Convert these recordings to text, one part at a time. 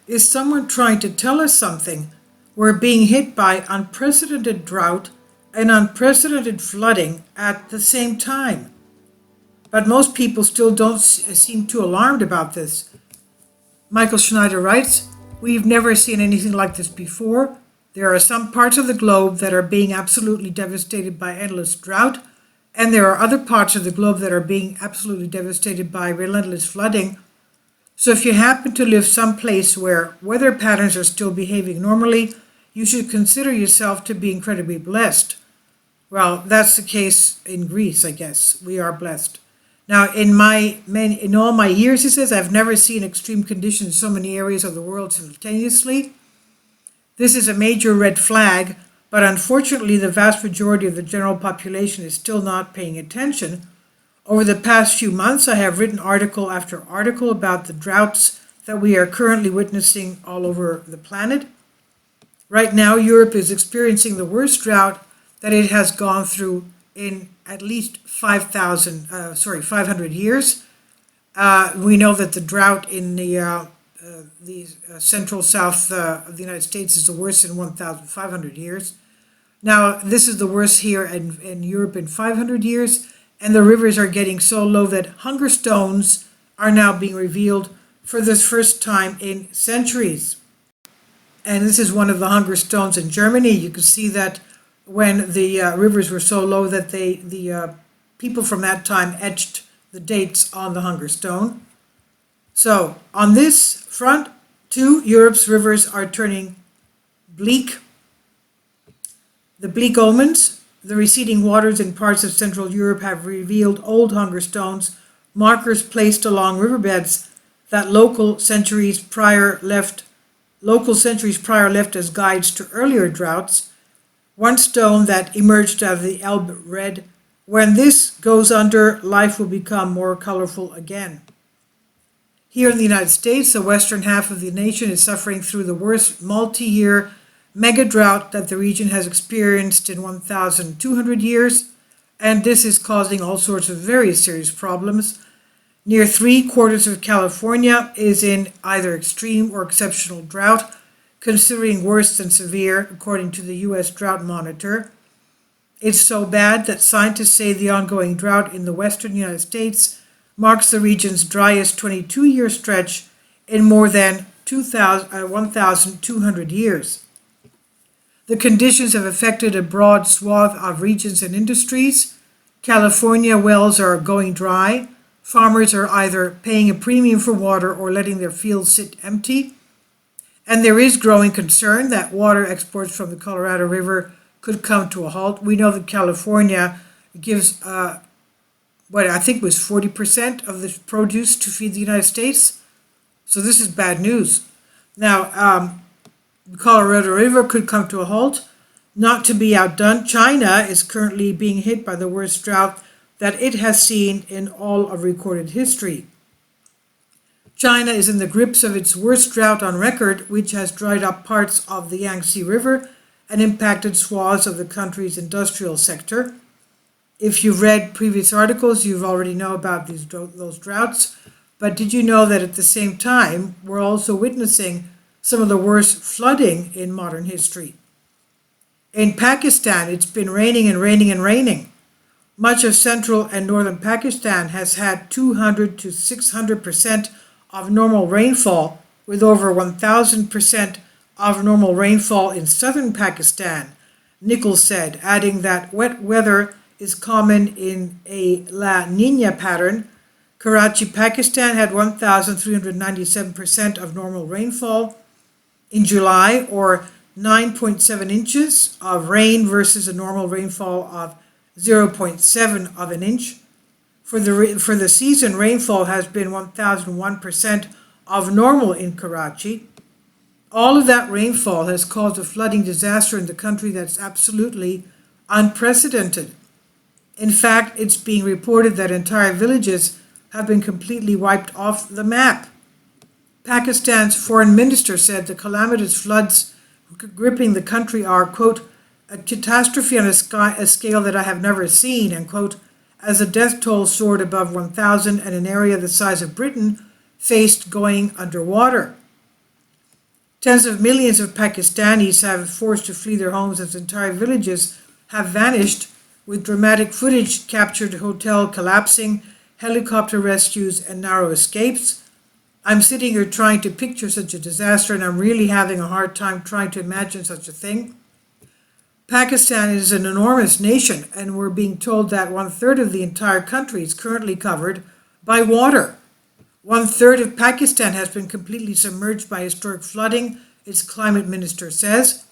Is someone trying to tell us something? We're being hit by unprecedented drought and unprecedented flooding at the same time. But most people still don't seem too alarmed about this. Michael Schneider writes, "We've never seen anything like this before. There are some parts of the globe that are being absolutely devastated by endless drought, and there are other parts of the globe that are being absolutely devastated by relentless flooding. So if you happen to live someplace where weather patterns are still behaving normally, you should consider yourself to be incredibly blessed." Well, that's the case in Greece, I guess. We are blessed. Now, in all my years, he says, I've never seen extreme conditions in so many areas of the world simultaneously. This is a major red flag, but unfortunately, the vast majority of the general population is still not paying attention. Over the past few months, I have written article after article about the droughts that we are currently witnessing all over the planet. Right now, Europe is experiencing the worst drought that it has gone through in at least 500 years. We know that the drought in the central south of the United States is the worst in 1,500 years. Now, this is the worst here in Europe in 500 years, and the rivers are getting so low that hunger stones are now being revealed for the first time in centuries. And this is one of the hunger stones in Germany. You can see that when the rivers were so low that the people from that time etched the dates on the hunger stone. So on this front, too, Europe's rivers are turning bleak. The bleak omens, the receding waters in parts of Central Europe have revealed old hunger stones, markers placed along riverbeds that local centuries prior left as guides to earlier droughts. One stone that emerged out of the Elbe read, "When this goes under, life will become more colorful again." Here in the United States, the western half of the nation is suffering through the worst multi-year mega drought that the region has experienced in 1,200 years, and this is causing all sorts of very serious problems. Near 3/4 of California is in either extreme or exceptional drought, considering worse than severe, according to the U.S. Drought Monitor. It's so bad that scientists say the ongoing drought in the western United States marks the region's driest 22-year stretch in more than 1,200 years. The conditions have affected a broad swath of regions and industries. California wells are going dry. Farmers are either paying a premium for water or letting their fields sit empty. And there is growing concern that water exports from the Colorado River could come to a halt. We know that California gives, I think was 40% of the produce to feed the United States. So this is bad news. Now, the Colorado River could come to a halt. Not to be outdone, China is currently being hit by the worst drought that it has seen in all of recorded history. China is in the grips of its worst drought on record, which has dried up parts of the Yangtze River and impacted swaths of the country's industrial sector. If you've read previous articles, you already know about those droughts. But did you know that at the same time, we're also witnessing some of the worst flooding in modern history? In Pakistan, it's been raining and raining and raining. Much of central and northern Pakistan has had 200 to 600% of normal rainfall, with over 1,000% of normal rainfall in southern Pakistan, Nichols said, adding that wet weather is common in a La Nina pattern. Karachi, Pakistan had 1,397% of normal rainfall in July, or 9.7 inches of rain versus a normal rainfall of 0.7 of an inch. For the season, rainfall has been 1,001% of normal in Karachi. All of that rainfall has caused a flooding disaster in the country that's absolutely unprecedented. In fact, it's being reported that entire villages have been completely wiped off the map. Pakistan's foreign minister said the calamitous floods gripping the country are, quote, "a catastrophe on a scale that I have never seen," and, quote, as the death toll soared above 1,000 and an area the size of Britain faced going underwater. Tens of millions of Pakistanis have forced to flee their homes as entire villages have vanished, with dramatic footage captured hotel collapsing, helicopter rescues, and narrow escapes. I'm sitting here trying to picture such a disaster, and I'm really having a hard time trying to imagine such a thing. Pakistan is an enormous nation, and we're being told that 1/3 of the entire country is currently covered by water. 1/3 of Pakistan has been completely submerged by historic flooding, its climate minister says.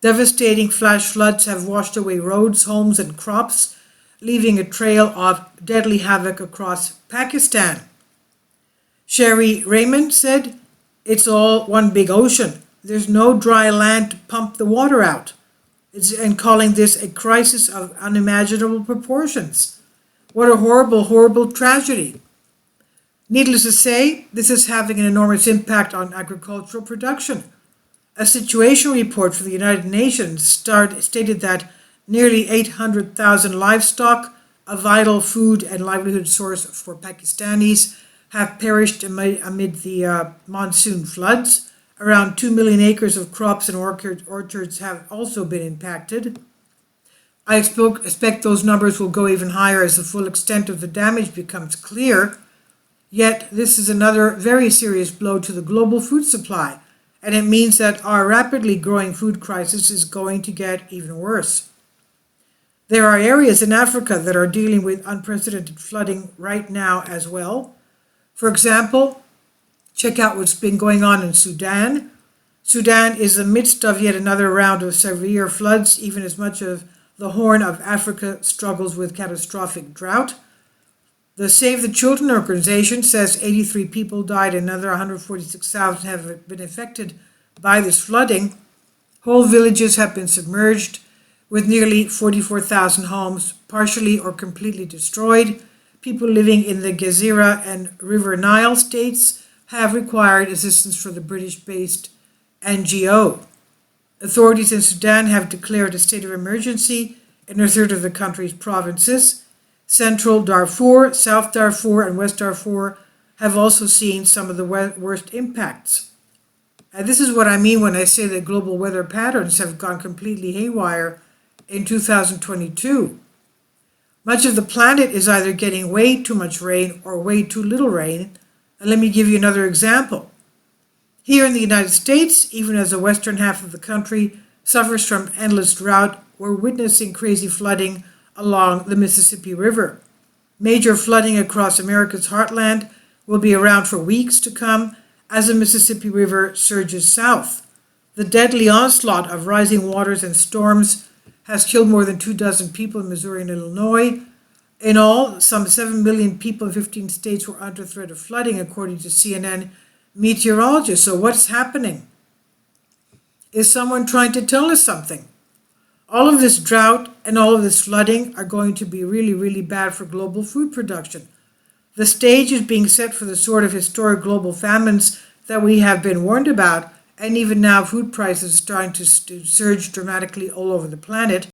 Devastating flash floods have washed away roads, homes, and crops, leaving a trail of deadly havoc across Pakistan. Sherry Raymond said, "It's all one big ocean. There's no dry land to pump the water out," and calling this a crisis of unimaginable proportions. What a horrible, horrible tragedy. Needless to say, this is having an enormous impact on agricultural production. A situation report for the United Nations stated that nearly 800,000 livestock, a vital food and livelihood source for Pakistanis, have perished amid the monsoon floods. Around 2 million acres of crops and orchards have also been impacted. I expect those numbers will go even higher as the full extent of the damage becomes clear. Yet this is another very serious blow to the global food supply, and it means that our rapidly growing food crisis is going to get even worse. There are areas in Africa that are dealing with unprecedented flooding right now as well. For example, check out what's been going on in Sudan. Sudan is in the midst of yet another round of severe floods, even as much of the Horn of Africa struggles with catastrophic drought. The Save the Children organization says 83 people died and another 146,000 have been affected by this flooding. Whole villages have been submerged, with nearly 44,000 homes partially or completely destroyed. People living in the Gezira and River Nile states have required assistance from the British-based NGO. Authorities in Sudan have declared a state of emergency in a third of the country's provinces. Central Darfur, South Darfur, and West Darfur have also seen some of the worst impacts. And this is what I mean when I say that global weather patterns have gone completely haywire in 2022. Much of the planet is either getting way too much rain or way too little rain. And let me give you another example. Here in the United States, even as the western half of the country suffers from endless drought, we're witnessing crazy flooding along the Mississippi River. Major flooding across America's heartland will be around for weeks to come as the Mississippi River surges south. The deadly onslaught of rising waters and storms has killed more than 24 people in Missouri and Illinois. In all, some 7 million people in 15 states were under threat of flooding, according to CNN meteorologists. So what's happening? Is someone trying to tell us something? All of this drought and all of this flooding are going to be really, really bad for global food production. The stage is being set for the sort of historic global famines that we have been warned about, and even now food prices are starting to surge dramatically all over the planet.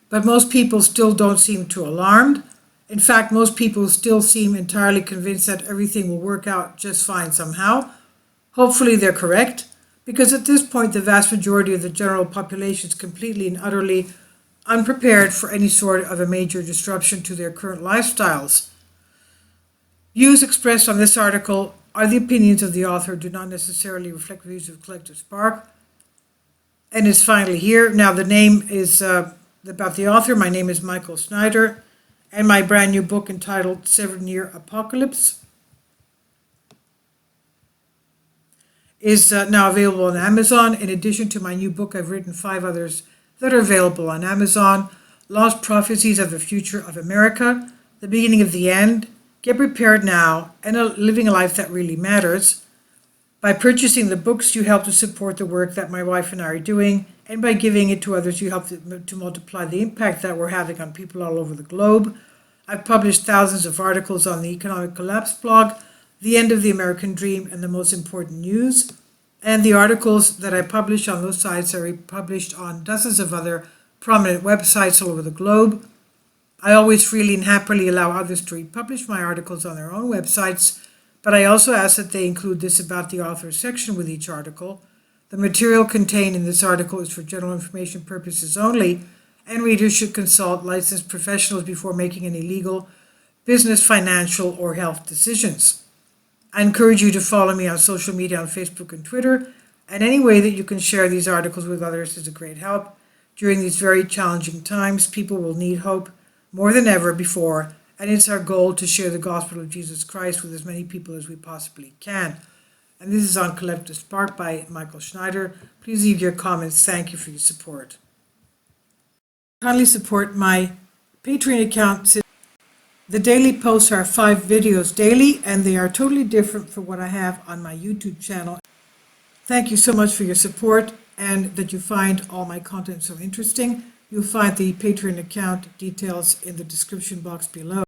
But most people still don't seem too alarmed. In fact, most people still seem entirely convinced that everything will work out just fine somehow. Hopefully they're correct, because at this point the vast majority of the general population is completely and utterly unprepared for any sort of a major disruption to their current lifestyles. Views expressed on this article are the opinions of the author, do not necessarily reflect the views of Collective Spark. And it's finally here. Now the name is about the author. My name is Michael Snyder, and my brand new book entitled 7-Year Apocalypse is now available on Amazon. In addition to my new book, I've written 5 others that are available on Amazon. Lost Prophecies of the Future of America, The Beginning of the End, Get Prepared Now, and Living a Life That Really Matters. By purchasing the books, you help to support the work that my wife and I are doing, and by giving it to others, you help to multiply the impact that we're having on people all over the globe. I've published thousands of articles on the Economic Collapse blog, The End of the American Dream, and the Most Important News. And the articles that I publish on those sites are republished on dozens of other prominent websites all over the globe. I always freely and happily allow others to republish my articles on their own websites, but I also ask that they include this about the author section with each article. The material contained in this article is for general information purposes only, and readers should consult licensed professionals before making any legal, business, financial, or health decisions. I encourage you to follow me on social media on Facebook and Twitter, and any way that you can share these articles with others is a great help. During these very challenging times, people will need hope more than ever before, and it's our goal to share the gospel of Jesus Christ with as many people as we possibly can. And this is on Collective Spark by Michael Schneider. Please leave your comments. Thank you for your support. Kindly support my Patreon account. The daily posts are 5 videos daily, and they are totally different from what I have on my YouTube channel. Thank you so much for your support and that you find all my content so interesting. You'll find the Patreon account details in the description box below.